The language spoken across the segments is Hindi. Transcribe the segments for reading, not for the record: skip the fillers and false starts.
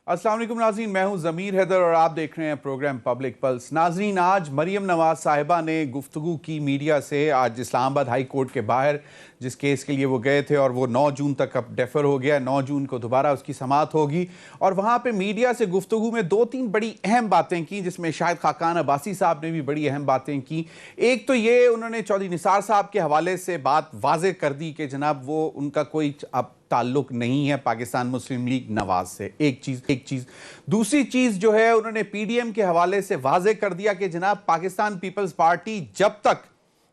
अस्सलाम वालेकुम नाज़रीन, मैं हूं ज़मीर हैदर और आप देख रहे हैं प्रोग्राम पब्लिक पल्स। नाज़रीन, आज मरियम नवाज साहिबा ने गुफ्तगू की मीडिया से आज इस्लामाबाद हाई कोर्ट के बाहर, जिस केस के लिए वो गए थे और वो 9 जून तक अब डेफर हो गया। 9 जून को दोबारा उसकी समाअत होगी और वहाँ पे मीडिया से गुफ्तगू में 2-3 बड़ी अहम बातें की, जिसमें शाहिद खाकान अब्बासी साहब ने भी बड़ी अहम बातें की। एक तो ये, उन्होंने चौधरी निसार साहब के हवाले से बात वाज़े कर दी कि जनाब वो उनका कोई अब ताल्लुक नहीं है पाकिस्तान मुस्लिम लीग नवाज से। एक चीज दूसरी चीज जो है, उन्होंने पीडीएम के हवाले से वाजे कर दिया कि जनाब पाकिस्तान पीपल्स पार्टी जब तक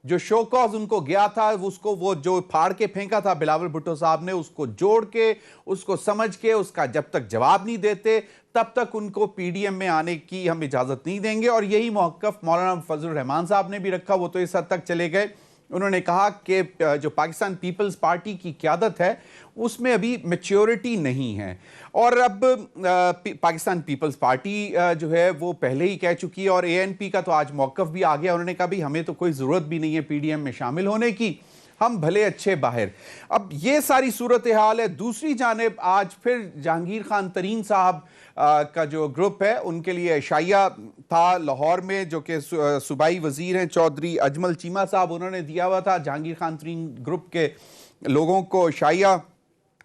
जो शो कॉज उनको गया था, उसको वो जो फाड़ के फेंका था बिलावल भुट्टो साहब ने, उसको जोड़ के, उसको समझ के, उसका जब तक जवाब नहीं देते तब तक उनको पीडीएम में आने की हम इजाजत नहीं देंगे। और यही मौक़िफ़ मौलाना फजलुर रहमान साहब ने भी रखा। वो तो इस हद तक चले गए, उन्होंने कहा कि जो पाकिस्तान पीपल्स पार्टी की क़यादत है उसमें अभी मैच्योरिटी नहीं है। और अब पाकिस्तान पीपल्स पार्टी जो है वो पहले ही कह चुकी है, और एएनपी का तो आज मौक़िफ़ भी आ गया। उन्होंने कहा भाई हमें तो कोई ज़रूरत भी नहीं है पीडीएम में शामिल होने की, हम भले अच्छे बाहर। अब ये सारी सूरत हाल है। दूसरी जानिब आज फिर जहांगीर खान तरीन साहब का जो ग्रुप है, उनके लिए इशाया था लाहौर में, जो कि सूबाई वजीर हैं चौधरी अजमल चीमा साहब, उन्होंने दिया हुआ था जहांगीर खान तरीन ग्रुप के लोगों को इशाया।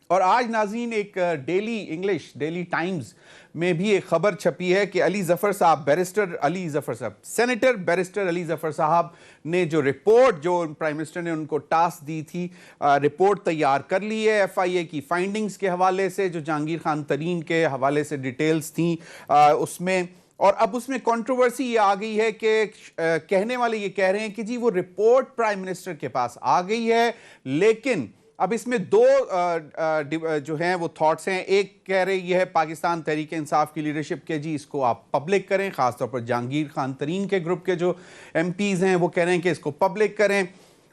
और आज नाज़रीन एक डेली टाइम्स में भी एक खबर छपी है कि अली जफ़र साहब, बैरिस्टर अली जफ़र साहब, सेनेटर बैरिस्टर अली जफ़र साहब ने जो रिपोर्ट, जो प्राइम मिनिस्टर ने उनको टास्क दी थी, रिपोर्ट तैयार कर ली है एफआईए की फाइंडिंग्स के हवाले से, जो जहांगीर खान तरीन के हवाले से डिटेल्स थी उसमें। और अब उसमें कंट्रोवर्सी ये आ गई है कि कहने वाले ये कह रहे हैं कि जी वो रिपोर्ट प्राइम मिनिस्टर के पास आ गई है, लेकिन अब इसमें दो जो हैं वो थॉट्स हैं। एक कह रही है पाकिस्तान तहरीक इंसाफ की लीडरशिप के जी इसको आप पब्लिक करें, खासतौर पर जहांगीर खान तरीन के ग्रुप के जो एमपीज हैं वो कह रहे हैं कि इसको पब्लिक करें।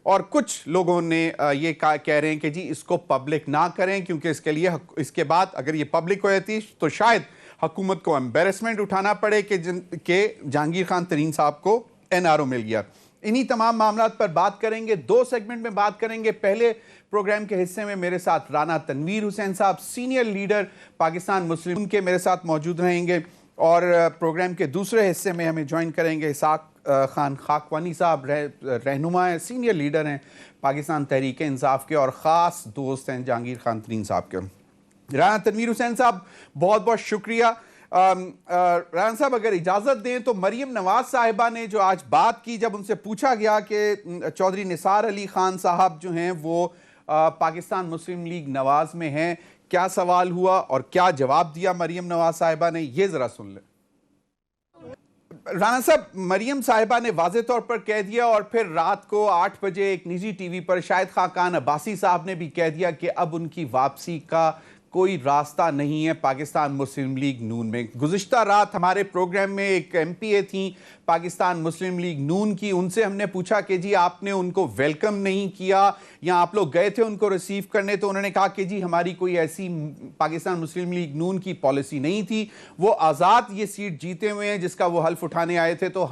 और कुछ लोगों ने ये कह रहे हैं कि जी इसको पब्लिक ना करें, क्योंकि इसके लिए इसके बाद अगर ये पब्लिक हो जाती तो शायद हुकूमत को एम्बेरसमेंट उठाना पड़े कि जहांगीर खान तरीन साहब को एनआरओ मिल गया। इन्हीं तमाम मामलों पर बात करेंगे, 2 सेगमेंट में बात करेंगे। पहले प्रोग्राम के हिस्से में मेरे साथ राना तनवीर हुसैन साहब, सीनियर लीडर पाकिस्तान मुस्लिम के, मेरे साथ मौजूद रहेंगे। और प्रोग्राम के दूसरे हिस्से में हमें ज्वाइन करेंगे इसाक खान खाकवानी साहब, रहनुमा हैं, सीनियर लीडर हैं पाकिस्तान तहरीक इंसाफ के और ख़ास दोस्त हैं जहांगीर खान तरीन साहब के। राना तनवीर हुसैन साहब, बहुत बहुत शुक्रिया। राना साहब, अगर इजाज़त दें तो मरियम नवाज साहिबा ने जो आज बात की, जब उनसे पूछा गया कि चौधरी निसार अली खान साहब जो हैं वो पाकिस्तान मुस्लिम लीग नवाज में हैं, क्या सवाल हुआ और क्या जवाब दिया मरियम नवाज साहिबा ने, ये ज़रा सुन लें। राना साहब, मरियम साहिबा ने वाज़े तौर पर कह दिया, और फिर रात को 8 बजे एक निजी टीवी पर शाहिद खाकान अब्बासी साहब ने भी कह दिया कि अब उनकी वापसी का कोई रास्ता नहीं है पाकिस्तान मुस्लिम लीग नून में। गुज़िश्ता रात हमारे प्रोग्राम में एक एमपीए थी पाकिस्तान मुस्लिम लीग नून की, उनसे हमने पूछा कि जी आपने उनको वेलकम नहीं किया या आप लोग गए थे उनको रिसीव करने, तो उन्होंने कहा कि जी हमारी कोई ऐसी पाकिस्तान मुस्लिम लीग नून की पॉलिसी नहीं थी, वो आज़ाद ये सीट जीते हुए हैं जिसका वो हल्फ उठाने आए थे, तो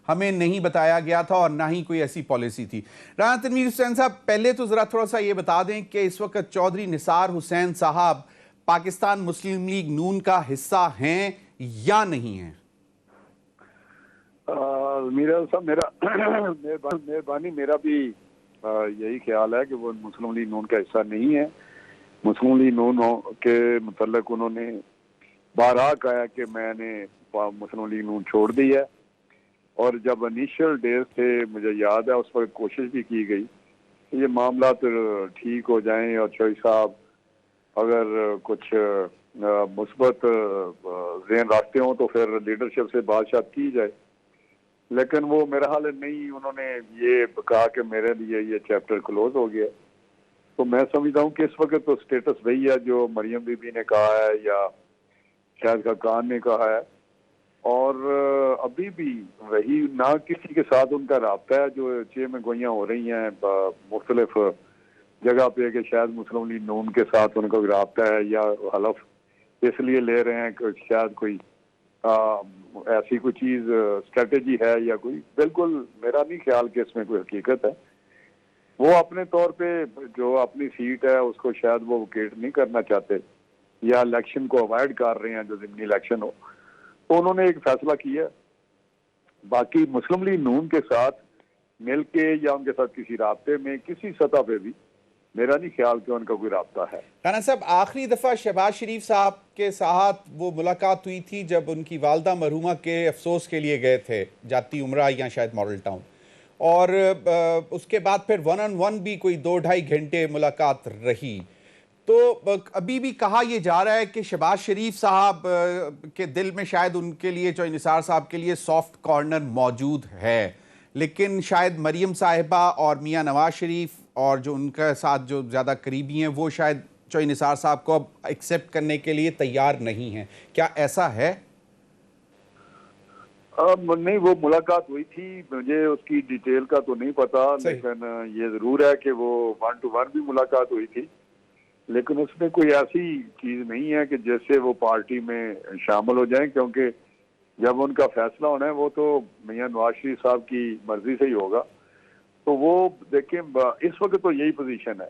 हमें नहीं बताया गया था और ना ही कोई ऐसी पॉलिसी थी। राना तनवीर हुसैन साहब, पहले तो ज़रा थोड़ा सा ये बता दें कि इस वक्त चौधरी निसार हुसैन साहब पाकिस्तान मुस्लिम लीग नून का हिस्सा हैं या नहीं हैं? मीरा साहब, मेरा मेहरबानी, मेरा भी यही ख्याल है कि वो मुस्लिम लीग नून का हिस्सा नहीं है। मुस्लिम लीग नून के मतलब उन्होंने बारहा कहा कि मैंने मुस्लिम लीग नून छोड़ दी है, और जब इनिशियल डेज थे, मुझे याद है उस पर कोशिश भी की गई कि ये मामला तो ठीक हो जाएं और चौधरी साहब अगर कुछ मुस्बत ज़हन रखते हों तो फिर लीडरशिप से बातचीत की जाए, लेकिन वो मेरा हाल नहीं, उन्होंने ये कहा कि मेरे लिए ये चैप्टर क्लोज हो गया। तो मैं समझता हूँ कि इस वक्त तो स्टेटस वही है जो मरियम बीबी ने कहा है या शाहिद खाकान ने कहा है, और अभी भी वही, ना किसी के साथ उनका राब्ता है। जो चे में गोइयाँ हो रही हैं मुख्तलिफ जगह पे कि शायद मुस्लिम लीग नून के साथ उनका राब्ता है या हलफ इसलिए ले रहे हैं कि शायद कोई ऐसी कोई चीज़ स्ट्रेटजी है या कोई, बिल्कुल मेरा नहीं ख्याल कि इसमें कोई हकीकत है। वो अपने तौर पे जो अपनी सीट है उसको शायद वो विकेट नहीं करना चाहते, या इलेक्शन को अवॉइड कर रहे हैं, जो ज़िमनी इलेक्शन हो, तो उन्होंने एक फैसला किया। बाकी मुस्लिम लीग नून के साथ मिल के या उनके साथ किसी राब्ते में किसी सतह पे भी मेरा नहीं ख्याल कि उनका कोई राब्ता है। राना साहब, आखिरी दफ़ा शहबाज शरीफ साहब के साथ वो मुलाकात हुई थी जब उनकी वालदा मरहूमा के अफसोस के लिए गए थे जाती उमरा या शायद मॉडल टाउन, और उसके बाद फिर 1-on-1 भी कोई 2-2.5 घंटे मुलाकात रही। तो अभी भी कहा यह जा रहा है कि शहबाज शरीफ साहब के दिल में शायद उनके लिए, चौधरी निसार साहब के लिए सॉफ्ट कॉर्नर मौजूद है, लेकिन शायद मरियम साहिबा और मियां नवाज शरीफ और जो उनके साथ जो ज़्यादा करीबी हैं वो शायद चौधरी निसार साहब को अब एक्सेप्ट करने के लिए तैयार नहीं हैं। क्या ऐसा है? नहीं, वो मुलाकात हुई थी, मुझे उसकी डिटेल का तो नहीं पता, लेकिन ये ज़रूर है कि वो 1-to-1 भी मुलाकात हुई थी, लेकिन उसमें कोई ऐसी चीज़ नहीं है कि जैसे वो पार्टी में शामिल हो जाएं, क्योंकि जब उनका फैसला होना है वो तो मियां नवाज शरीफ साहब की मर्जी से ही होगा। तो वो देखें, इस वक्त तो यही पोजीशन है,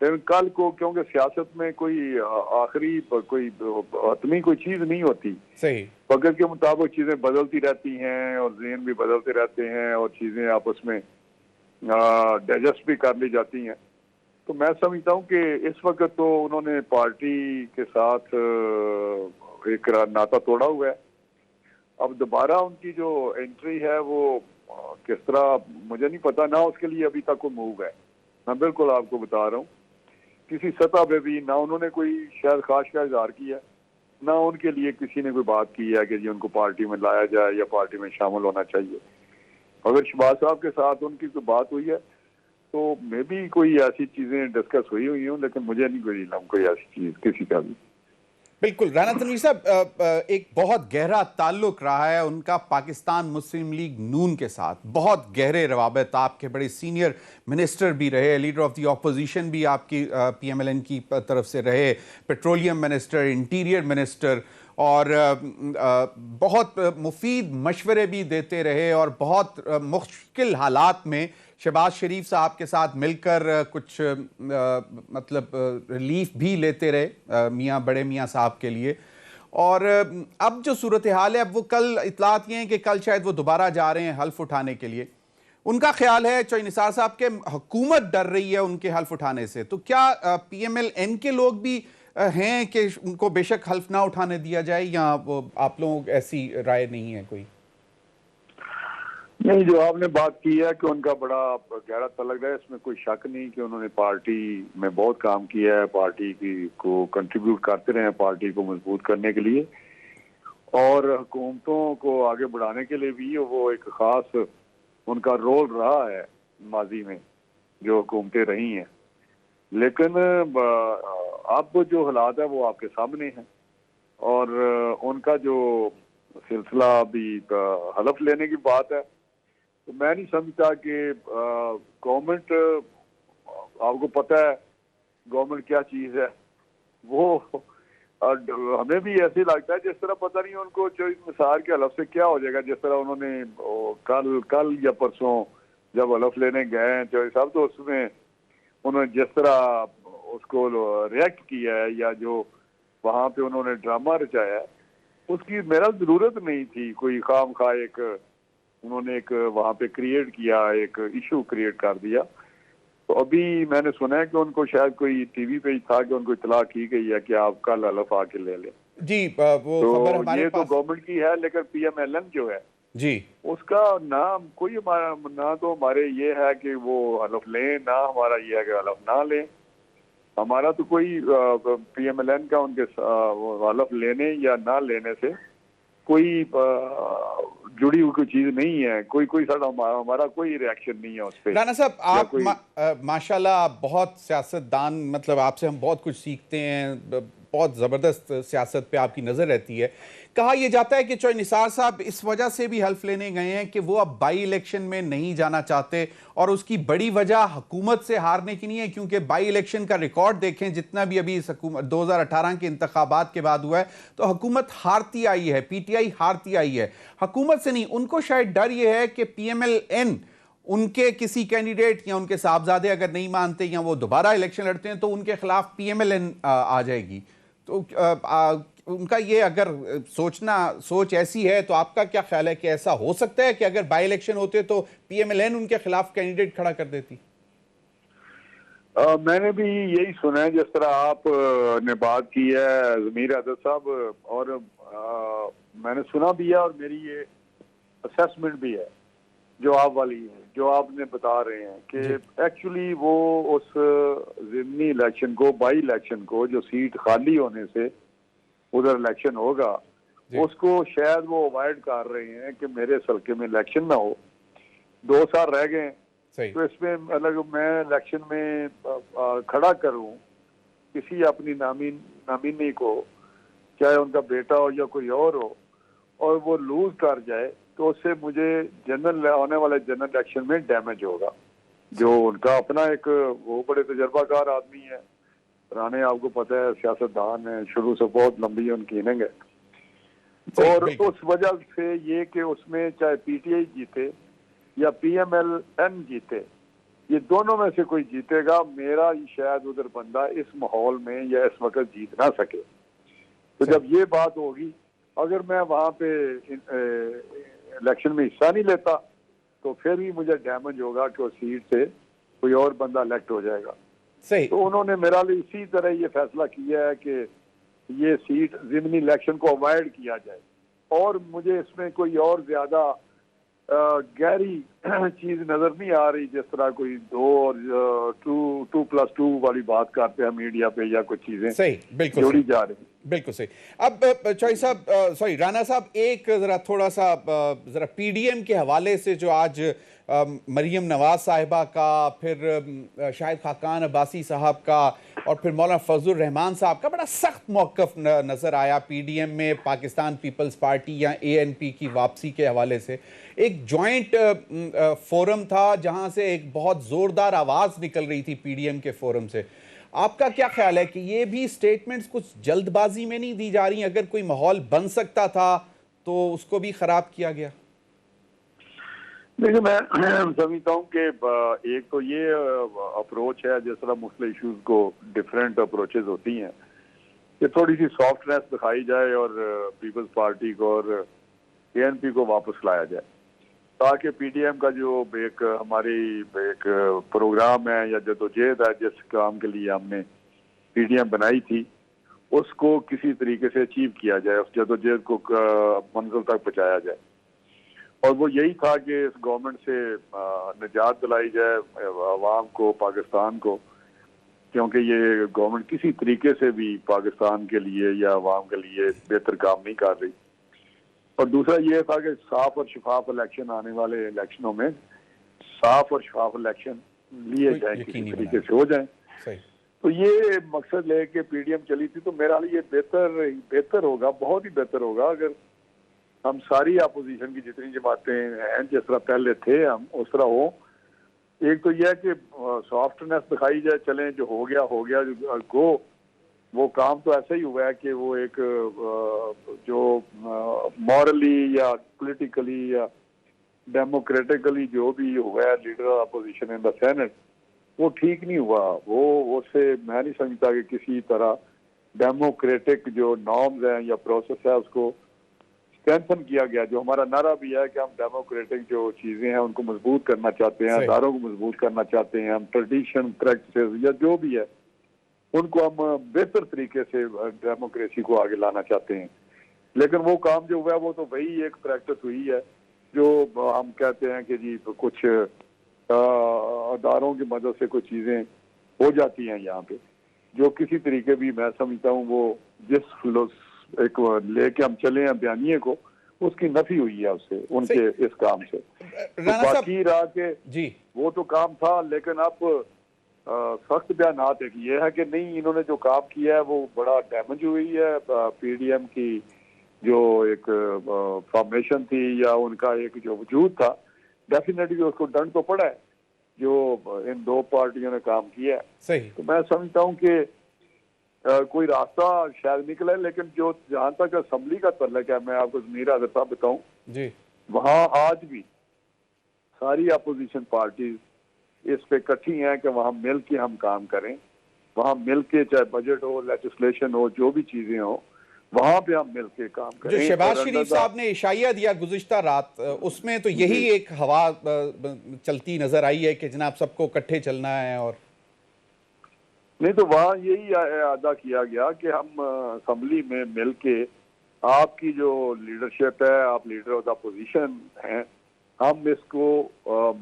लेकिन कल को क्योंकि सियासत में कोई आखिरी कोई हतमी कोई चीज़ नहीं होती, सही, वक्त के मुताबिक चीज़ें बदलती रहती हैं और ज़हन भी बदलते रहते हैं और चीज़ें आपस में डाइजेस्ट भी कर ली जाती हैं। तो मैं समझता हूँ कि इस वक्त तो उन्होंने पार्टी के साथ एक नाता तोड़ा हुआ है। अब दोबारा उनकी जो एंट्री है वो किस तरह मुझे नहीं पता, ना उसके लिए अभी तक कोई मूव है। मैं बिल्कुल आपको बता रहा हूँ, किसी सतह पे भी ना उन्होंने कोई शायद खास का इजहार किया, ना उनके लिए किसी ने कोई बात की है कि जी उनको पार्टी में लाया जाए या पार्टी में शामिल होना चाहिए। अगर शहबाज साहब के साथ उनकी कोई बात हुई है तो मे भी कोई ऐसी चीज़ें डिस्कस हुई हूँ, लेकिन मुझे नहीं कोई ऐसी चीज़ किसी का भी। बिल्कुल। राना तनवीर साहब, एक बहुत गहरा ताल्लुक रहा है उनका पाकिस्तान मुस्लिम लीग नून के साथ, बहुत गहरे रवाबत, आपके बड़े सीनियर मिनिस्टर भी रहे, लीडर ऑफ द ऑपोजिशन भी आपकी PMLN की तरफ से रहे, पेट्रोलियम मिनिस्टर, इंटीरियर मिनिस्टर, और बहुत मुफीद मशवरे भी देते रहे और बहुत मुश्किल हालात में शहबाज शरीफ साहब के साथ मिलकर कुछ मतलब रिलीफ भी लेते रहे मियाँ बड़े मियाँ साहब के लिए। और अब जो सूरत हाल है, अब वो कल इतलात ये हैं कि कल शायद वो दोबारा जा रहे हैं हल्फ उठाने के लिए। उनका ख्याल है, चौधरी निसार साहब के हुकूमत डर रही है उनके हल्फ उठाने से, तो क्या PMLN के लोग भी हैं कि उनको बेशक हल्फ ना उठाने दिया जाए, या वो आप लोग ऐसी राय नहीं है कोई? नहीं, जो आपने बात की है कि उनका बड़ा गहरा तल्लुक है, इसमें कोई शक नहीं कि उन्होंने पार्टी में बहुत काम किया है, पार्टी की को कंट्रीब्यूट करते रहे हैं पार्टी को मजबूत करने के लिए और हुकूमतों को आगे बढ़ाने के लिए भी वो एक ख़ास उनका रोल रहा है माजी में जो हुकूमतें रही हैं। लेकिन अब जो हालात है वो आपके सामने हैं और उनका जो सिलसिला अभी हलफ लेने की बात है, तो मैं नहीं समझता कि गवर्नमेंट, आपको पता है गवर्नमेंट क्या चीज़ है, वो हमें भी ऐसे लगता है जिस तरह पता नहीं उनको चौधरी निसार के हलफ से क्या हो जाएगा। जिस तरह उन्होंने कल या परसों जब हलफ लेने गए चौधरी साहब, तो उसमें उन्होंने जिस तरह उसको रिएक्ट किया है या जो वहाँ पे उन्होंने ड्रामा रचाया है, उसकी मेरा ज़रूरत नहीं थी। कोई खाम खा एक उन्होंने एक वहाँ पे क्रिएट किया, एक इशू क्रिएट कर दिया। तो अभी मैंने सुना है कि उनको शायद कोई टीवी पे ही था कि उनको इतला की गई है कि आप कल हलफ आके ले लें। जी, वो तो खबर हमारे ये पास तो गवर्नमेंट की है, लेकिन PMLN जो है जी, उसका नाम कोई हमारा ना तो हमारे ये है कि वो हलफ लें, ना हमारा ये है कि हलफ ना लें। हमारा तो कोई PMLN का उनके हलफ लेने या ना लेने से कोई जुड़ी हुई कोई चीज नहीं है। कोई हमारा कोई रिएक्शन नहीं है उस पर। राना साहब, आप माशाल्लाह आप बहुत सियासतदान, मतलब आपसे हम बहुत कुछ सीखते हैं, बहुत ज़बरदस्त सियासत पे आपकी नज़र रहती है। कहा यह जाता है कि चौधरी निसार साहब इस वजह से भी हल्फ लेने गए हैं कि वो अब बाई इलेक्शन में नहीं जाना चाहते, और उसकी बड़ी वजह हुकूमत से हारने की नहीं है, क्योंकि बाई इलेक्शन का रिकॉर्ड देखें जितना भी अभी इस 2018 के इंतखाबात के बाद हुआ है, तो हुकूमत हारती आई है, PTI हारती आई है। हुकूमत से नहीं, उनको शायद डर यह है कि PMLN उनके किसी कैंडिडेट या उनके साहबजादे अगर नहीं मानते या वो दोबारा इलेक्शन लड़ते हैं तो उनके खिलाफ PMLN आ जाएगी। तो उनका ये अगर सोच ऐसी है तो आपका क्या ख्याल है कि ऐसा हो सकता है कि अगर बाई इलेक्शन होते तो पीएमएलएन उनके खिलाफ कैंडिडेट खड़ा कर देती? मैंने भी यही सुना है जिस तरह आप ने बात की है ज़मीर हैदर साहब, और मैंने सुना भी है और मेरी ये असेसमेंट भी है जो आप वाली है, जो आपने बता रहे हैं कि एक्चुअली वो उस ज़िमनी इलेक्शन को, बाई इलेक्शन को, जो सीट खाली होने से उधर इलेक्शन होगा, उसको शायद वो अवॉइड कर रहे हैं कि मेरे हल्के में इलेक्शन ना हो। 2 साल रह गए, तो इसमें मतलब मैं इलेक्शन में खड़ा करूं किसी अपनी नामिनी को, चाहे उनका बेटा हो या कोई और हो, और वो लूज कर जाए, तो उससे मुझे जनरल आने वाले जनरल इलेक्शन में डैमेज होगा। जो उनका अपना एक, वो बड़े तजर्बाकार आदमी है, पुराने, आपको पता है, सियासतदान है, शुरू से बहुत लंबी उनकी इनिंग है, और उस वजह से ये कि उसमें चाहे पीटीआई जीते या पीएमएलएन जीते, ये दोनों में से कोई जीतेगा, मेरा शायद उधर बंदा इस माहौल में या इस वक्त जीत ना सके। तो जब ये बात होगी, अगर मैं वहां पे इलेक्शन में हिस्सा नहीं लेता, तो फिर भी मुझे डैमेज होगा कि उस सीट से कोई और बंदा इलेक्ट हो जाएगा। सही। तो उन्होंने मेरा लिए इसी तरह ये फैसला किया है कि ये सीट ज़िमनी इलेक्शन को अवॉइड किया जाए, और मुझे इसमें कोई और ज्यादा गहरी चीज नजर नहीं आ रही, जिस तरह कोई 2 और 2+2 वाली बात करते हैं मीडिया पे, या कुछ चीजें सही, बिल्कुल जोड़ी जा रही। बिल्कुल सही। अब चौधरी साहब, सॉरी राणा साहब, एक जरा थोड़ा सा जरा पीडीएम के हवाले से जो आज मरियम नवाज साहिबा का, फिर शाहिद खाकान अब्बासी साहब का, और फिर मौलाना फजलुर रहमान साहब का बड़ा सख्त मौक़िफ़ नज़र आया पीडीएम में पाकिस्तान पीपल्स पार्टी या एएनपी की वापसी के हवाले से। एक जॉइंट फोरम था जहां से एक बहुत ज़ोरदार आवाज़ निकल रही थी पीडीएम के फोरम से। आपका क्या ख्याल है कि ये भी स्टेटमेंट्स कुछ जल्दबाजी में नहीं दी जा रही? अगर कोई माहौल बन सकता था तो उसको भी ख़राब किया गया? देखिए, मैं समझता हूँ कि एक तो ये अप्रोच है, जिस तरह मुख्तलिफ इशूज को डिफरेंट अप्रोचेज होती हैं, कि थोड़ी सी सॉफ्टनेस दिखाई जाए और पीपल्स पार्टी को और एएनपी को वापस लाया जाए, ताकि पीडीएम का जो एक हमारी एक प्रोग्राम है या जदोजहद है, जिस काम के लिए हमने पीडीएम बनाई थी, उसको किसी तरीके से अचीव किया जाए, उस जदोजहद को मंजिल तक पहुँचाया जाए। और वो यही था कि इस गवर्नमेंट से निजात दिलाई जाए अवाम को, पाकिस्तान को, क्योंकि ये गवर्नमेंट किसी तरीके से भी पाकिस्तान के लिए या अवाम के लिए बेहतर काम नहीं कर रही। और दूसरा ये था कि साफ और शफाफ इलेक्शन, आने वाले इलेक्शनों में साफ और शफाफ इलेक्शन लिए जाए, किसी तरीके से हो जाए। तो ये मकसद लेके पीडीएम चली थी। तो मेरा लिए बेहतर होगा, बहुत ही बेहतर होगा, अगर हम सारी अपोजिशन की जितनी जमातें हैं, जिस तरह पहले थे हम, उस तरह हो। एक तो यह है कि सॉफ्टनेस दिखाई जाए, चलें, जो हो गया गो। वो काम तो ऐसा ही हुआ है कि वो एक जो मॉरली या पॉलिटिकली या डेमोक्रेटिकली जो भी हुआ है leader of opposition in the senate, वो ठीक नहीं हुआ। वो उससे मैं नहीं समझता कि किसी तरह डेमोक्रेटिक जो नॉर्म्स हैं या प्रोसेस है उसको स्ट्रेंथन किया गया। जो हमारा नारा भी है कि हम डेमोक्रेटिक जो चीजें हैं उनको मजबूत करना चाहते हैं, अदारों को मजबूत करना चाहते हैं, हम ट्रेडिशन, प्रैक्टिसेस या जो भी है उनको हम बेहतर तरीके से डेमोक्रेसी को आगे लाना चाहते हैं। लेकिन वो काम जो हुआ है वो तो वही एक प्रैक्टिस हुई है जो हम कहते हैं कि जी कुछ अदारों की मदद से कुछ चीजें हो जाती हैं यहाँ पे, जो किसी तरीके भी मैं समझता हूँ वो जिस एक लेके हम चले हैं बयानिए को, उसकी नफी हुई है उससे, उनके इस काम से। तो बाकी रहा के जी वो तो काम था, लेकिन अब सख्त बयानात एक ये है कि नहीं, इन्होंने जो काम किया है वो बड़ा डैमेज हुई है। पीडीएम की जो एक फॉर्मेशन थी या उनका एक जो वजूद था, डेफिनेटली उसको दंड तो पड़ा है जो इन 2 पार्टियों ने काम किया है। सही। तो मैं समझता हूँ कि कोई रास्ता शायद निकला है, लेकिन जो जहां तक असेंबली का तल्लक है, मैं आपको ज़मीर हैदर साहब बताऊं जी, वहां आज भी सारी अपोजिशन पार्टीज इस पे इकट्ठी हैं कि वहां मिल के हम काम करें वहाँ मिलके, चाहे बजट हो, लेजिस्लेशन हो, जो भी चीजें हो, वहां पे हम मिलके काम करें। जो शहबाज शरीफ साहब ने इशाया दिया गुज़िश्ता रात, उसमें तो यही एक हवा चलती नजर आई है कि जनाब सबको इकट्ठे चलना है। और नहीं तो वहाँ यही अदा किया गया कि हम असेंबली में मिलके, आपकी जो लीडरशिप है, आप लीडर ऑफ द पोजीशन हैं, हम इसको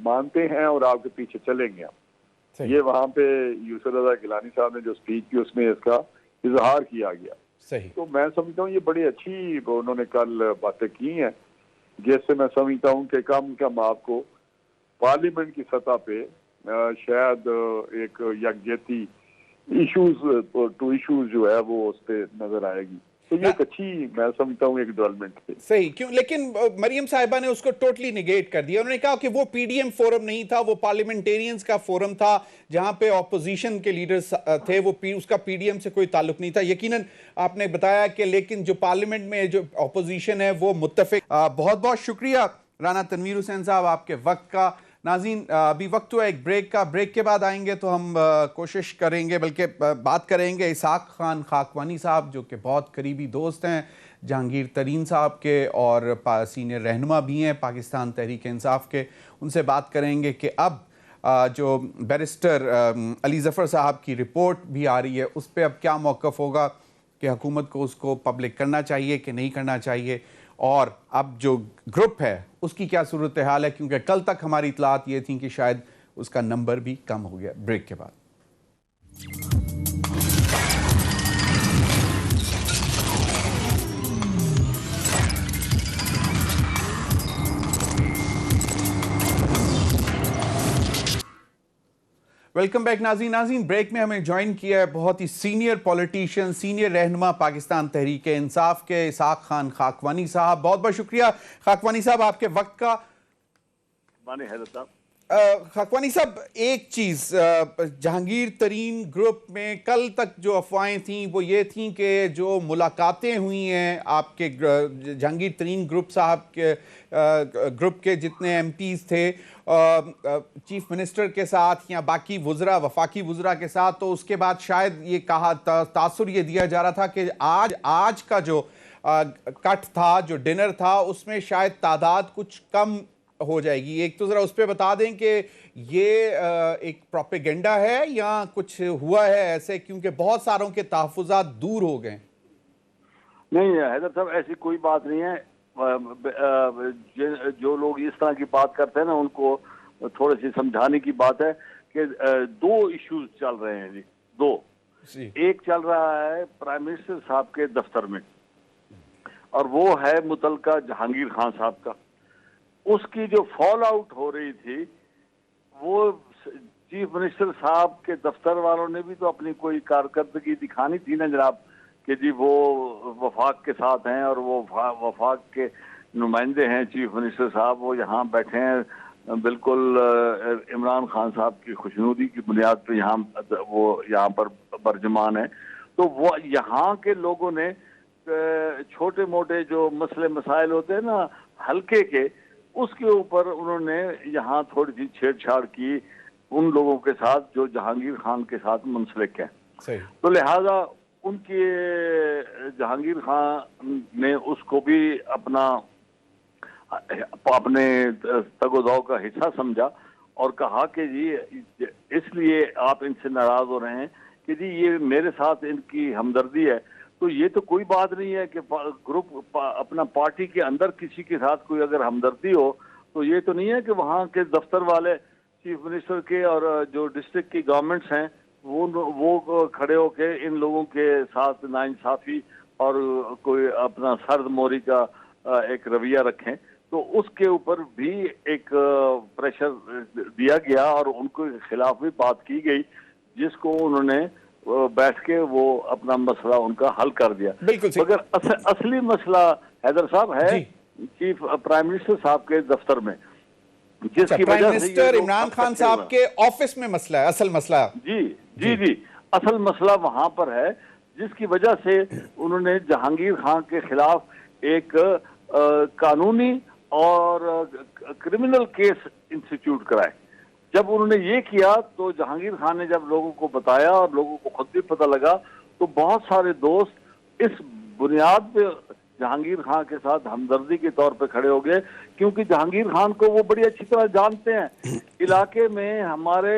मानते हैं और आपके पीछे चलेंगे हम। ये वहाँ पे यूसुफ रज़ा गिलानी साहब ने जो स्पीच की उसमें इसका इजहार किया गया। सही। तो मैं समझता हूँ ये बड़ी अच्छी उन्होंने कल बातें की हैं, जिससे मैं समझता हूँ कि कम आपको पार्लियामेंट की सतह पे शायद एक यकजहती इश्यूज जो है वो उस पे नजर आएगी। तो ये एक अच्छी, मैं समझता हूँ, एक डेवलपमेंट है। सही क्यों, लेकिन मरियम साहिबा ने उसको टोटली निगेट कर दिया। उन्होंने कहा कि वो पीडीएम फोरम नहीं था, वो पार्लियामेंटेरियंस का फोरम था जहां पे ऑपोजिशन के लीडर्स थे। उसका पीडीएम से कोई ताल्लुक नहीं था। यकीनन आपने बताया कि लेकिन जो पार्लियामेंट में जो ऑपोजिशन है वो मुत्तफिक। बहुत बहुत शुक्रिया राना तनवीर हुसैन साहब आपके वक्त का। नाज़रीन, अभी वक्त हुआ एक ब्रेक का। ब्रेक के बाद आएंगे तो हम कोशिश करेंगे, बल्कि बात करेंगे इसाक खान खाकवानी साहब, जो कि बहुत करीबी दोस्त हैं जहांगीर तरीन साहब के और सीनियर रहनुमा भी हैं पाकिस्तान तहरीक इंसाफ के। उनसे बात करेंगे कि अब जो बैरिस्टर अली ज़फ़र साहब की रिपोर्ट भी आ रही है, उस पर अब क्या मौक़िफ़ होगा कि हुकूमत को उसको पब्लिक करना चाहिए कि नहीं करना चाहिए, और अब जो ग्रुप है उसकी क्या सूरत हाल है, क्योंकि कल तक हमारी इतलात ये थी कि शायद उसका नंबर भी कम हो गया। ब्रेक के बाद वेलकम बैक। नाज़रीन, ब्रेक में हमें ज्वाइन किया है बहुत ही सीनियर पॉलिटिशियन, सीनियर रहनुमा पाकिस्तान तहरीक इंसाफ के इसाक खान खाकवानी साहब। बहुत बहुत शुक्रिया खाकवानी साहब आपके वक्त का। खाकवानी साहब, एक चीज़, जहांगीर तरीन ग्रुप में कल तक जो अफवाहें थीं वो ये थीं कि जो मुलाकातें हुई हैं आपके जहांगीर तरीन ग्रुप साहब के ग्रुप के जितने एमपीज़ थे चीफ मिनिस्टर के साथ या बाकी वुज़रा, वफाकी वुज़रा के साथ, तो उसके बाद शायद ये कहा तासुर ये दिया जा रहा था कि आज का जो कट था, जो डिनर था, उसमें शायद तादाद कुछ कम हो जाएगी। एक तो ज़रा उस पर बता दें कि ये एक प्रोपेगेंडा है या कुछ हुआ है ऐसे, क्योंकि बहुत सारों के तहफ़्फ़ुज़ात दूर हो गए। नहीं हैदर साहब, ऐसी कोई बात नहीं है। जो लोग इस तरह की बात करते हैं ना, उनको थोड़ी सी समझाने की बात है कि दो इश्यूज चल रहे हैं जी, दो। एक चल रहा है प्राइम मिनिस्टर साहब के दफ्तर में, और वो है मुतलका जहांगीर खान साहब का। उसकी जो फॉल आउट हो रही थी, वो चीफ मिनिस्टर साहब के दफ्तर वालों ने भी तो अपनी कोई कारकर्दगी दिखानी थी ना जनाब, कि जी वो वफाक के साथ हैं और वो वफाक के नुमाइंदे हैं चीफ मिनिस्टर साहब, वो यहाँ बैठे हैं बिल्कुल इमरान खान साहब की खुशनुदी की बुनियाद पर यहाँ पर बरजमान है। तो वो यहाँ के लोगों ने छोटे मोटे जो मसले मसाइल होते हैं ना हल्के के, उसके ऊपर उन्होंने यहाँ थोड़ी सी छेड़छाड़ की उन लोगों के साथ जो जहांगीर खान के साथ मुंसलिक हैं। तो लिहाजा उनके जहांगीर खान ने उसको भी अपने तगोदाव का हिस्सा समझा और कहा कि जी इसलिए आप इनसे नाराज हो रहे हैं कि जी ये मेरे साथ इनकी हमदर्दी है। तो ये तो कोई बात नहीं है कि ग्रुप अपना पार्टी के अंदर किसी के साथ कोई अगर हमदर्दी हो, तो ये तो नहीं है कि वहाँ के दफ्तर वाले चीफ मिनिस्टर के और जो डिस्ट्रिक्ट की गवर्नमेंट्स हैं वो खड़े होके इन लोगों के साथ नाइंसाफी और कोई अपना सर्द मोरी का एक रवैया रखें। तो उसके ऊपर भी एक प्रेशर दिया गया और उनके खिलाफ भी बात की गई, जिसको उन्होंने बैठ के वो अपना मसला उनका हल कर दिया। मगर असली मसला हैदर साहब है चीफ प्राइम मिनिस्टर साहब के दफ्तर में, जिसकी प्राइम मिनिस्टर इमरान खान साहब के ऑफिस में मसला है, असल मसला। जी असल मसला वहां पर है, जिसकी वजह से उन्होंने जहांगीर खान के खिलाफ एक कानूनी और क्रिमिनल केस इंस्टीट्यूट कराए। जब उन्होंने ये किया तो जहांगीर खान ने जब लोगों को बताया और लोगों को खुद भी पता लगा, तो बहुत सारे दोस्त इस बुनियाद पे जहांगीर खान के साथ हमदर्दी के तौर पे खड़े हो गए, क्योंकि जहांगीर खान को वो बड़ी अच्छी तरह जानते हैं। इलाके में हमारे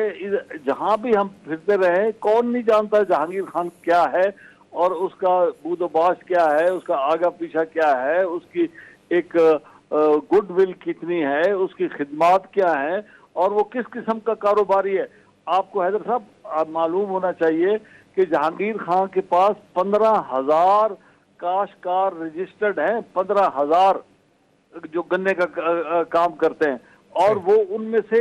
जहां भी हम फिरते रहे, कौन नहीं जानता जहांगीर खान क्या है और उसका बूदोबाश क्या है, उसका आगा पीछा क्या है, उसकी एक गुडविल कितनी है, उसकी खिदमत क्या है और वो किस किस्म का कारोबारी है। आपको हैदर साहब मालूम होना चाहिए कि जहांगीर खान के पास 15,000 काश्तकार रजिस्टर्ड हैं, 15,000 जो गन्ने का काम करते हैं, और वो उनमें से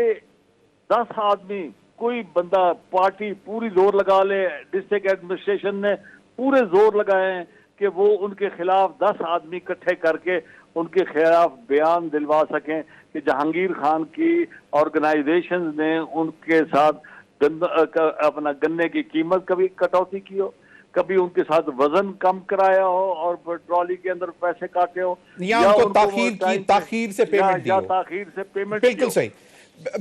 10 आदमी, कोई बंदा पार्टी पूरी जोर लगा ले, डिस्ट्रिक्ट एडमिनिस्ट्रेशन ने पूरे जोर लगाए हैं कि वो उनके खिलाफ 10 आदमी इकट्ठे करके उनके खिलाफ बयान दिलवा सकें कि जहांगीर खान की ऑर्गेनाइजेशन ने उनके साथ अपना गन्ने की कीमत कभी कटौती की हो, कभी उनके साथ वजन कम कराया हो और ट्रॉली के अंदर पैसे काटे हो, या उनको ताखीर से पेमेंट दी हो, ताखीर से पेमेंट। बिल्कुल सही,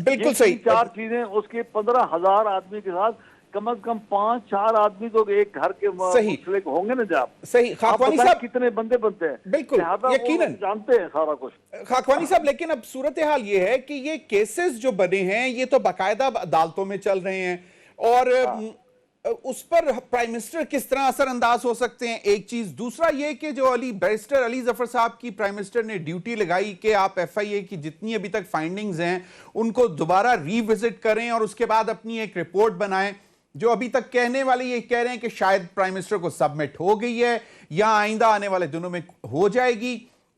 बिल्कुल सही। 4 चीजें उसके 15,000 आदमी के साथ कम से कम 5-4 आदमी तो एक घर के मुंसलिक होंगे ना। जब सही खाकवानी साहब, कितने बंदे बनते हैं, बिल्कुल यकीनन जानते हैं सारा कुछ खाकवानी साहब। लेकिन अब सूरत हाल ये है कि ये केसेस जो बने हैं ये तो बाकायदा अदालतों में चल रहे हैं, और उस पर प्राइम मिनिस्टर किस तरह असरअंदाज हो सकते हैं, एक चीज। दूसरा ये कि जो बैरिस्टर अली जफर साहब की प्राइम मिनिस्टर ने ड्यूटी लगाई कि आप FIA की जितनी अभी तक फाइंडिंग्स हैं उनको दोबारा रिविजिट करें और उसके बाद अपनी एक रिपोर्ट बनाएं, जो अभी तक कहने वाले ये कह रहे हैं कि शायद प्राइम मिनिस्टर को सबमिट हो गई है या आइंदा आने वाले दिनों में हो जाएगी।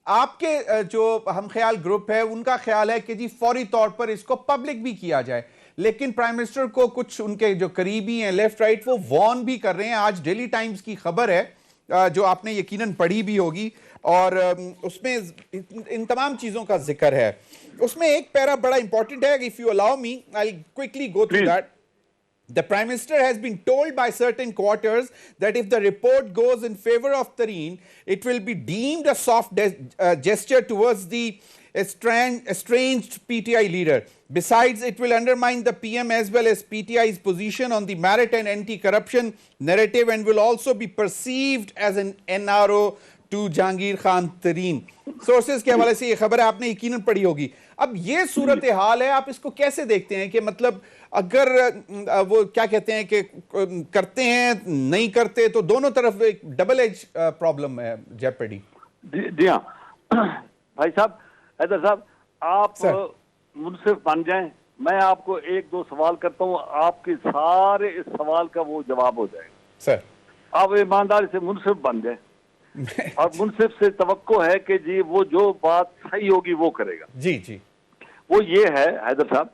आपके जो हम ख्याल ग्रुप है उनका ख्याल है कि जी फौरी तौर पर इसको पब्लिक भी किया जाए, लेकिन प्राइम मिनिस्टर को कुछ उनके जो करीबी हैं लेफ्ट राइट वो वॉर्न भी कर रहे हैं। आज डेली टाइम्स की खबर है जो आपने यकीनन पढ़ी भी होगी, और उसमें इन तमाम चीजों का जिक्र है। उसमें एक पैरा बड़ा इंपॉर्टेंट है, if you allow me I will quickly go through that. The Prime Minister has been told by certain quarters that if the report goes in favor of Tareen, it will be deemed a soft gesture towards the estranged PTI leader. Besides, it will undermine the PM as well as PTI's position on the merit and anti-corruption narrative and will also be perceived as an NRO to Jahangir Khan Tareen. Sources के हवाले से ये खबर है, आपने यकीनन पढ़ी होगी। अब ये सूरत हाल है, आप इसको कैसे देखते हैं कि मतलब अगर वो क्या कहते हैं कि करते हैं नहीं करते, तो दोनों तरफ एक डबल एज प्रॉब्लम है, जेपडी। जी हाँ भाई साहब, हैदर साहब, आप मुनसिफ बन जाएं, मैं आपको 1-2 सवाल करता हूँ, आपके सारे इस सवाल का वो जवाब हो जाएगा। सर आप ईमानदारी से मुनसिफ बन जाएं और मुनसिफ से तवक्को है कि जी वो जो बात सही होगी वो करेगा। जी जी, वो ये है हैदर साहब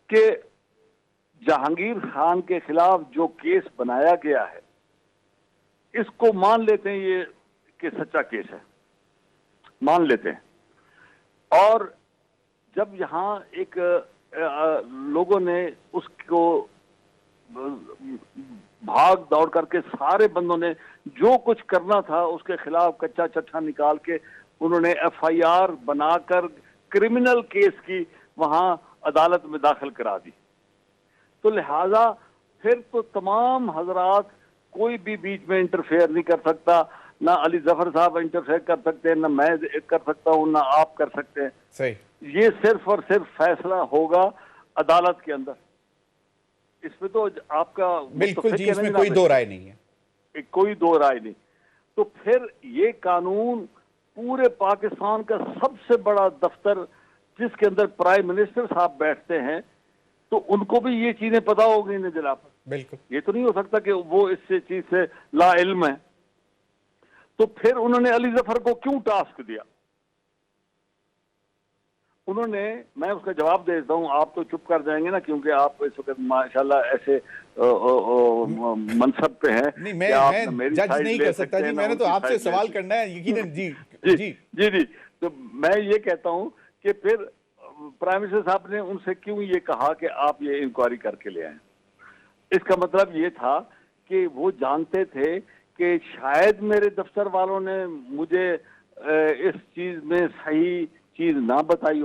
कि जहांगीर खान के खिलाफ जो केस बनाया गया है, इसको मान लेते हैं ये कि सच्चा केस है, मान लेते हैं। और जब यहाँ एक लोगों ने उसको भाग दौड़ करके सारे बंदों ने जो कुछ करना था उसके खिलाफ कच्चा चट्टा निकाल के उन्होंने FIR बनाकर क्रिमिनल केस की वहां अदालत में दाखिल करा दी, तो लिहाजा फिर तो तमाम हजरात कोई भी बीच में इंटरफेयर नहीं कर सकता, ना अली जफर साहब इंटरफेयर कर सकते हैं, ना मैं कर सकता हूं, ना आप कर सकते हैं। सही, ये सिर्फ और सिर्फ फैसला होगा अदालत के अंदर। इसमें तो आपका बिल्कुल जी, इसमें कोई दो राय नहीं है, कोई दो राय नहीं। तो फिर ये कानून पूरे पाकिस्तान का सबसे बड़ा दफ्तर जिसके अंदर प्राइम मिनिस्टर साहब बैठते हैं, तो उनको भी ये चीजें पता होगी ना जनाब। बिल्कुल, ये तो नहीं हो सकता कि वो इस चीज से ला इल्म है। तो फिर उन्होंने अली जफर को क्यों टास्क दिया? उन्होंने, मैं उसका जवाब दे देता हूँ, आप तो चुप कर जाएंगे ना, क्योंकि आप इस वक्त माशाल्लाह ऐसे मनसब पे हैं। नहीं, मैं जज नहीं कर सकता जी, मैंने तो आपसे सवाल करना है यकीनन। जी जी जी जी जी। तो मैं ये कहता हूँ कि फिर प्राइम मिनिस्टर साहब ने उनसे क्यों ये कहा कि आप ये इंक्वायरी करके ले आए? इसका मतलब ये था कि वो जानते थे कि शायद मेरे दफ्तर वालों ने मुझे इस चीज में सही चीज ना बताई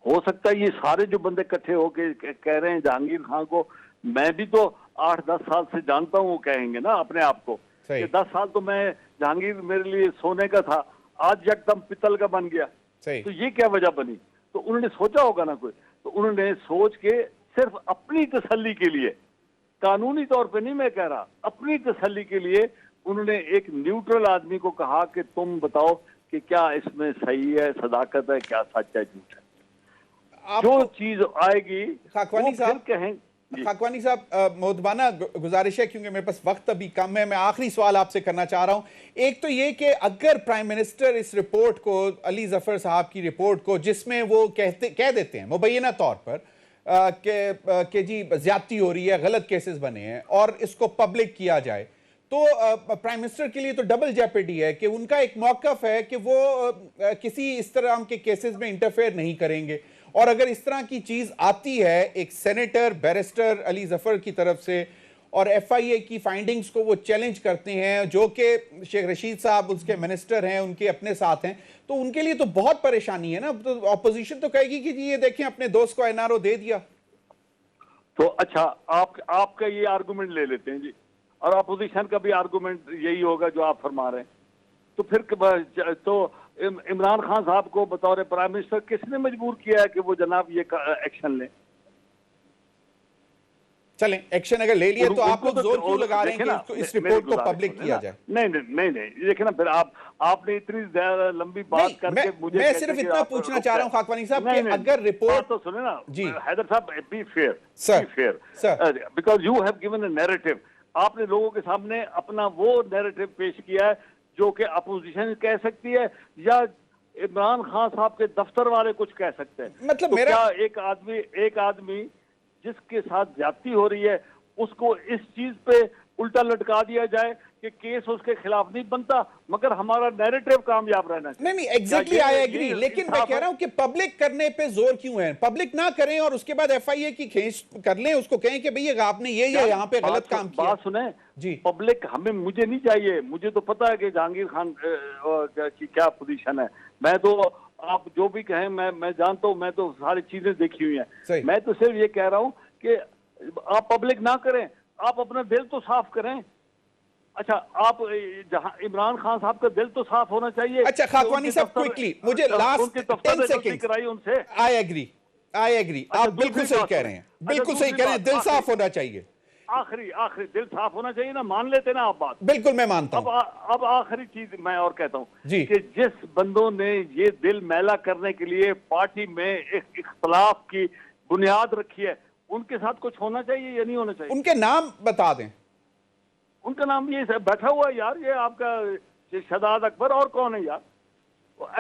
हो सकता है ये सारे जो बंदे इकट्ठे होके कह रहे हैं जहांगीर खान को, मैं भी तो 8-10 साल से जानता हूँ, वो कहेंगे ना अपने आप को कि 10 साल तो मैं जहांगीर मेरे लिए सोने का था, आज एकदम पित्तल का बन गया। तो ये क्या वजह बनी? तो उन्होंने सोचा होगा ना कोई, तो उन्होंने सोच के सिर्फ अपनी तसल्ली के लिए, कानूनी तौर पे नहीं मैं कह रहा, अपनी तसल्ली के लिए उन्होंने एक न्यूट्रल आदमी को कहा कि तुम बताओ कि क्या इसमें सही है, सदाकत है, क्या सच है, झूठ है। जो चीज आएगी खाकवानी साहब कहें। खाकवानी साहब, मोहतबाना गुजारिश है क्योंकि मेरे पास वक्त अभी कम है, मैं आखिरी सवाल आपसे करना चाह रहा हूं। एक तो ये कि अगर प्राइम मिनिस्टर इस रिपोर्ट को, अली जफर साहब की रिपोर्ट को, जिसमें वो कह देते हैं मुबैना तौर पर कि जी ज्यादती हो रही है, गलत केसेस बने हैं, और इसको पब्लिक किया जाए, तो प्राइम मिनिस्टर के लिए तो डबल जेपेडी है कि उनका एक मौकफ है कि वो किसी इस तरह के केसेस में इंटरफेयर नहीं करेंगे। और अगर इस तरह की चीज आती है एक सेनेटर बैरिस्टर अली जफर की तरफ से और एफआईए की फाइंडिंग्स को वो चैलेंज करते हैं, जो कि शेख रशीद साहब उसके मिनिस्टर हैं, उनके अपने साथ हैं, तो उनके लिए तो बहुत परेशानी है ना। तो ऑपोजिशन तो कहेगी कि जी ये देखें अपने दोस्त को एनआरओ दे दिया। तो अच्छा, आपका ये आर्गुमेंट ले लेते हैं जी, और अपोजिशन का भी आर्गुमेंट यही होगा जो आप फरमा रहे हैं। तो फिर तो इमरान खान साहब को बतौर प्राइम मिनिस्टर किसने मजबूर किया है कि वो जनाब ये एक्शन लें? चलें, एक्शन अगर ले लिया तो आप लोग जोर क्यों लगा रहे हैं कि इस रिपोर्ट को पब्लिक किया जाए? नहीं, देखिए ना, फिर आपने इतनी लंबी बात करके मुझे, मैं सिर्फ इतना पूछना चाह रहा हूं खाकवानी साहब कि अगर रिपोर्ट, तो सुने ना जी हैदर साहब, be fair sir, because you have given a narrative. आपने लोगों के सामने अपना वो नैरेटिव पेश किया है जो कि अपोजिशन कह सकती है या इमरान खान साहब के दफ्तर वाले कुछ कह सकते हैं। मतलब तो मेरा क्या एक आदमी जिसके साथ ज्यादती हो रही है उसको इस चीज पे उल्टा लटका दिया जाए कि केस उसके खिलाफ नहीं बनता, मगर हमारा नैरेटिव कामयाब रहना चाहिए? नहीं, एग्जैक्टली आई एग्री, लेकिन मैं कह रहा हूं कि पब्लिक करने पे जोर क्यों है? पब्लिक ना करें और उसके बाद एफआईए की खींच कर लें, उसको कहें कि भैया आपने ये यहाँ पे गलत काम किया। बात सुने जी, पब्लिक मुझे नहीं चाहिए, मुझे तो पता है कि जहांगीर खान की क्या पोजीशन है। मैं तो, आप जो भी कहें, मैं जानता हूं, मैं तो सारी चीजें देखी हुई हैं। मैं तो सिर्फ ये कह रहा हूं कि आप पब्लिक ना करें, आप अपना दिल तो साफ करें। अच्छा, आप जहां इमरान खान साहब का दिल तो साफ होना चाहिए। अच्छा खाकवानी साहब, क्विकली मुझे लास्ट 10 सेकंड कराई उनसे। आई एग्री, आप बिल्कुल सही कह रहे हैं, बिल्कुल सही कह रहे हैं, दिल साफ होना चाहिए। आखिरी दिल साफ होना चाहिए ना, मान लेते ना आप बात? बिल्कुल मैं मानता हूं। अब आखिरी चीज मैं और कहता हूं जी, कि जिस बंदों ने ये दिल मैला करने के लिए पार्टी में एक इख्तलाफ की बुनियाद रखी है, उनके साथ कुछ होना चाहिए या नहीं होना चाहिए? उनके नाम बता दें। उनका नाम ये बैठा हुआ है यार, ये आपका शहजाद अकबर, और कौन है यार?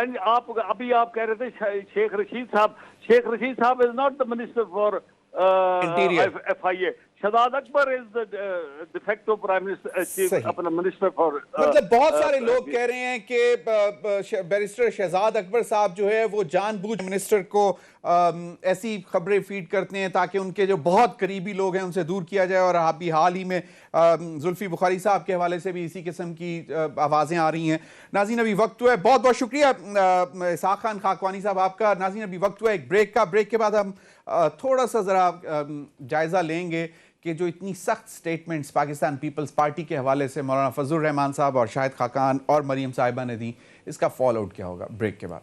एंड अभी आप कह रहे थे शेख रशीद साहब is not the minister for FIA. Shahzad Akbar is the defective prime minister, अपना मिनिस्टर फॉर, मतलब बहुत सारे लोग कह रहे हैं कि बैरिस्टर शहजाद अकबर साहब जो है वो जानबूझ मिनिस्टर को ऐसी खबरें फीड करते हैं ताकि उनके जो बहुत करीबी लोग हैं उनसे दूर किया जाए। और अभी हाल ही में जुल्फी बुखारी साहब के हवाले से भी इसी किस्म की आवाज़ें आ रही हैं। नाज़रीन, अभी वक्त हुआ है, बहुत बहुत शुक्रिया इसाक खान खाकवानी साहब आपका। नाज़रीन, अभी वक्त हुआ है एक ब्रेक का, ब्रेक के बाद हम थोड़ा सा ज़रा जायज़ा लेंगे कि जो इतनी सख्त स्टेटमेंट्स पाकिस्तान पीपल्स पार्टी के हवाले से मौलाना फजलुर रहमान साहब और शाहिद खाकान और मरियम साहिबा ने दी, इसका फॉल आउट क्या होगा ब्रेक के बाद।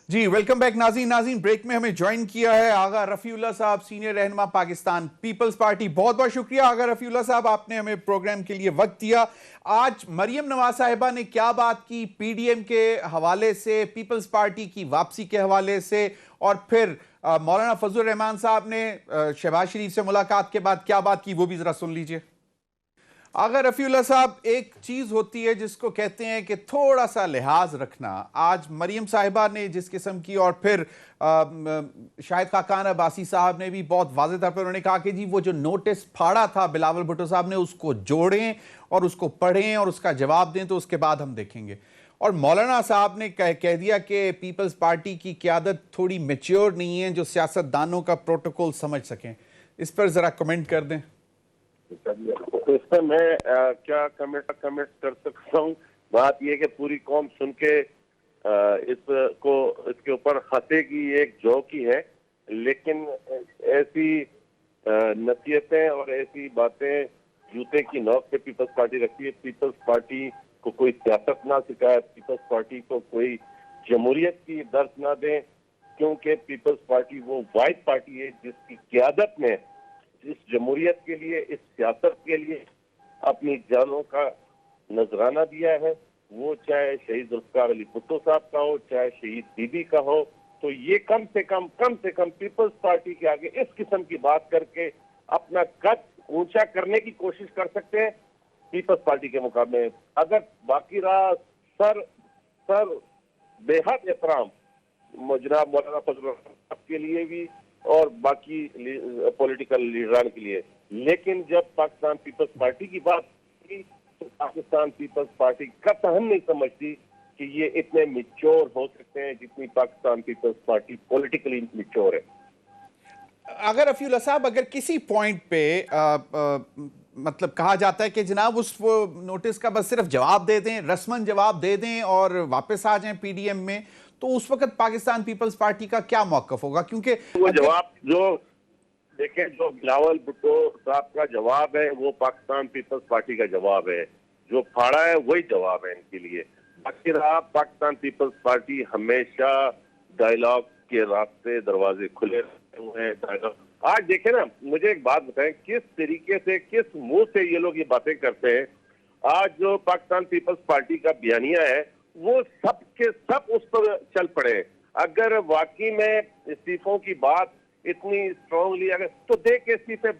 जी, वेलकम बैक नाज़रीन, ब्रेक में हमें ज्वाइन किया है आगा रफ़ीउल्लाह साहब, सीनियर रहनुमा पाकिस्तान पीपल्स पार्टी। बहुत बहुत शुक्रिया आगा रफ़ीउल्लाह साहब, आपने हमें प्रोग्राम के लिए वक्त दिया। आज मरियम नवाज साहिबा ने क्या बात की पीडीएम के हवाले से, पीपल्स पार्टी की वापसी के हवाले से, और फिर मौलाना फजलुर रहमान साहब ने शहबाज शरीफ से मुलाकात के बाद क्या बात की, वो भी ज़रा सुन लीजिए। आगा रफ़ीउल्लाह साहब, एक चीज़ होती है जिसको कहते हैं कि थोड़ा सा लिहाज रखना। आज मरियम साहिबा ने जिस किस्म की, और फिर शाहिद खाकान अब्बासी साहब ने भी बहुत वाज़ेह तौर पर उन्होंने कहा कि जी वो जो नोटिस फाड़ा था बिलावल भुट्टो साहब ने, उसको जोड़ें और उसको पढ़ें और उसका जवाब दें, तो उसके बाद हम देखेंगे। और मौलाना साहब ने कह दिया कि पीपल्स पार्टी की क़यादत थोड़ी मैच्योर नहीं है जो सियासतदानों का प्रोटोकॉल समझ सकें। इस पर ज़रा कमेंट कर दें। इस पर मैं क्या कमेंट कर सकता हूँ। बात यह कि पूरी कौम सुन के इसके ऊपर हंसेगी, एक जोक ही है, लेकिन ऐसी नसीहतें और ऐसी बातें जूते की नोक पे पीपल्स पार्टी रखती है। पीपल्स पार्टी को कोई सियासत ना सिखाए, पीपल्स पार्टी को कोई जमहूरियत की दर्ज ना दें, क्योंकि पीपल्स पार्टी वो वाहिद पार्टी है जिसकी क़यादत में इस जमहूरियत के लिए, इस सियासत के लिए अपनी जानों का नजराना दिया है। वो चाहे शहीद जुल्फ़िकार अली भुट्टो साहब का हो, चाहे शहीद बीबी का हो, तो ये कम से कम पीपल्स पार्टी के आगे इस किस्म की बात करके अपना कद ऊंचा करने की कोशिश कर सकते हैं। पीपल्स पार्टी के मुकाबले अगर बाकी रहा सर बेहद एहतराम जनाब मौलाना फजल रहमान के लिए भी और बाकी पॉलिटिकल लीडरान के लिए, लेकिन जब पाकिस्तान पीपल्स पार्टी की बात की तो पाकिस्तान पीपल्स पार्टी कतई नहीं समझती कि ये इतने मिच्योर हो सकते हैं जितनी पाकिस्तान पीपल्स पार्टी पॉलिटिकली मिच्योर है। अगर रफीउल्लाह साहब, अगर किसी पॉइंट पे मतलब कहा जाता है कि जनाब उस वो नोटिस का बस सिर्फ जवाब दे दें, रस्मन जवाब दे दें और वापस आ जाएं पीडीएम में, तो उस वक्त पाकिस्तान पीपल्स पार्टी का क्या मौकफ होगा? क्योंकि वो जवाब जो देखें, जो बिलावल भुट्टो साहब का जवाब है वो पाकिस्तान पीपल्स पार्टी का जवाब है, जो फाड़ा है वही जवाब है इनके लिए। बाकी रहा पाकिस्तान पीपल्स पार्टी हमेशा डायलॉग के रास्ते दरवाजे खुले हुए हैं। डायलॉग आज देखें ना, मुझे एक बात बताएं, किस तरीके से किस मुंह से ये लोग ये बातें करते हैं। आज जो पाकिस्तान पीपल्स पार्टी का बयानिया है वो सब के सब उस पर चल पड़े। अगर वाकई में इस्तीफों की बात इतनी स्ट्रांगली अगर तो दे के इस्तीफे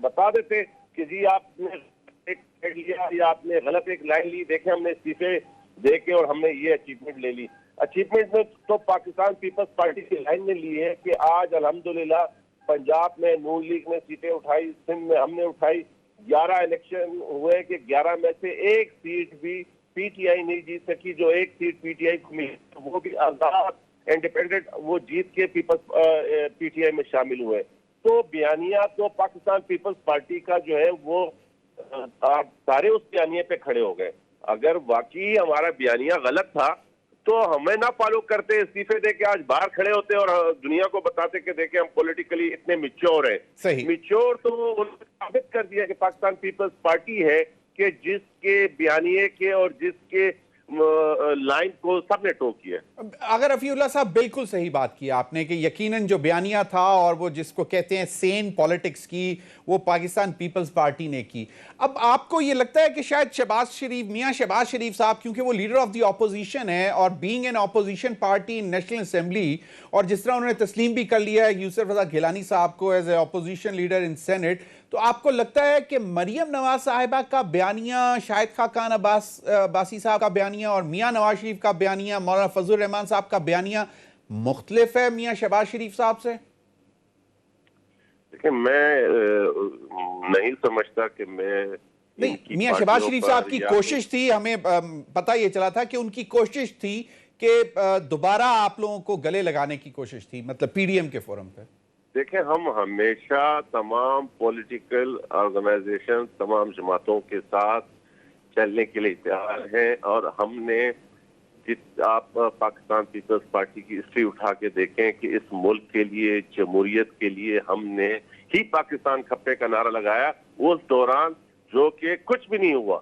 बता देते कि जी आपने एक लिया या आपने गलत एक लाइन ली, देखे हमने इस्तीफे दे के और हमने ये अचीवमेंट ले ली। अचीवमेंट में तो पाकिस्तान पीपल्स पार्टी की लाइन में ली है कि आज अल्हम्दुलिल्लाह पंजाब में नून लीग ने सीटें उठाई, सिंध में हमने उठाई, 11 इलेक्शन हुए कि 11 में से एक सीट भी पीटीआई नहीं जीत सकी। जो एक सीट पीटीआई को मिली वो भी आजाद इंडिपेंडेंट वो जीत के पीपल्स पीटीआई में शामिल हुए। तो बयानिया तो पाकिस्तान पीपल्स पार्टी का जो है वो आज सारे उस बयानिया पे खड़े हो गए। अगर वाकई हमारा बयानिया गलत था तो हमें ना फॉलो करते, इस्तीफे दे के आज बाहर खड़े होते और दुनिया को बताते कि देखे हम पॉलिटिकली इतने मिच्योर हैं। सही मिच्योर तो उन्होंने साबित कर दिया कि पाकिस्तान पीपल्स पार्टी है कि जिसके बयानिए के और जिसके लाइन को सबने टो किया। अगर रफीउल्लाह साहब, बिल्कुल सही बात की आपने कि यकीनन जो बयानिया था और वो जिसको कहते हैं सेन पॉलिटिक्स की, वो पाकिस्तान पीपल्स पार्टी ने की। अब आपको ये लगता है कि शायद मियां शहबाज शरीफ साहब, क्योंकि वो लीडर ऑफ द ऑपोजिशन है और being an opposition party in national assembly, और जिस तरह उन्होंने तस्लीम भी कर लिया है यूसुफ रजा गिलानी साहब को as a opposition leader in Senate, तो आपको लगता है कि मरियम नवाज साहिबा का बयानिया, शाहिद खाकान अब्बासी साहब का बयानिया और मियां नवाज शरीफ का बयानिया, मौलाना फजल रहमान साहब का बयानिया मुख्तलिफ है मियां शहबाज शरीफ साहब से? देखिए, मैं नहीं समझता कि मैं नहीं, मियां शहबाज शरीफ साहब की कोशिश थी, हमें पता ये चला था कि उनकी कोशिश थी कि दोबारा आप लोगों को गले लगाने की कोशिश थी, मतलब पीडीएम के फोरम पे। देखें, हम हमेशा तमाम पॉलिटिकल ऑर्गेनाइजेशन, तमाम जमातों के साथ चलने के लिए तैयार हैं और हमने आप पाकिस्तान पीपल्स पार्टी की हिस्ट्री उठा के देखें कि इस मुल्क के लिए, जमहूरियत के लिए हमने ही पाकिस्तान खप्पे का नारा लगाया उस दौरान, जो कि कुछ भी नहीं हुआ।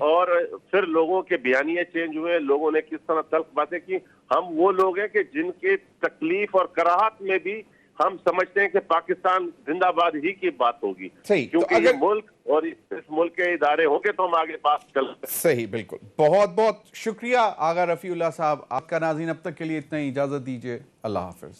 और फिर लोगों के बयानिए चेंज हुए, लोगों ने किस तरह तल्ख बातें की। हम वो लोग हैं कि जिनके तकलीफ और कराहत में भी हम समझते हैं कि पाकिस्तान जिंदाबाद ही की बात होगी, क्योंकि तो ये मुल्क और इस मुल्क के इदारे होंगे तो हम आगे बात चल। सही, बिल्कुल। बहुत बहुत शुक्रिया आगा रफीउल्लाह साहब आपका। नाज़रीन, अब तक के लिए इतना ही, इजाजत दीजिए। अल्लाह हाफिज।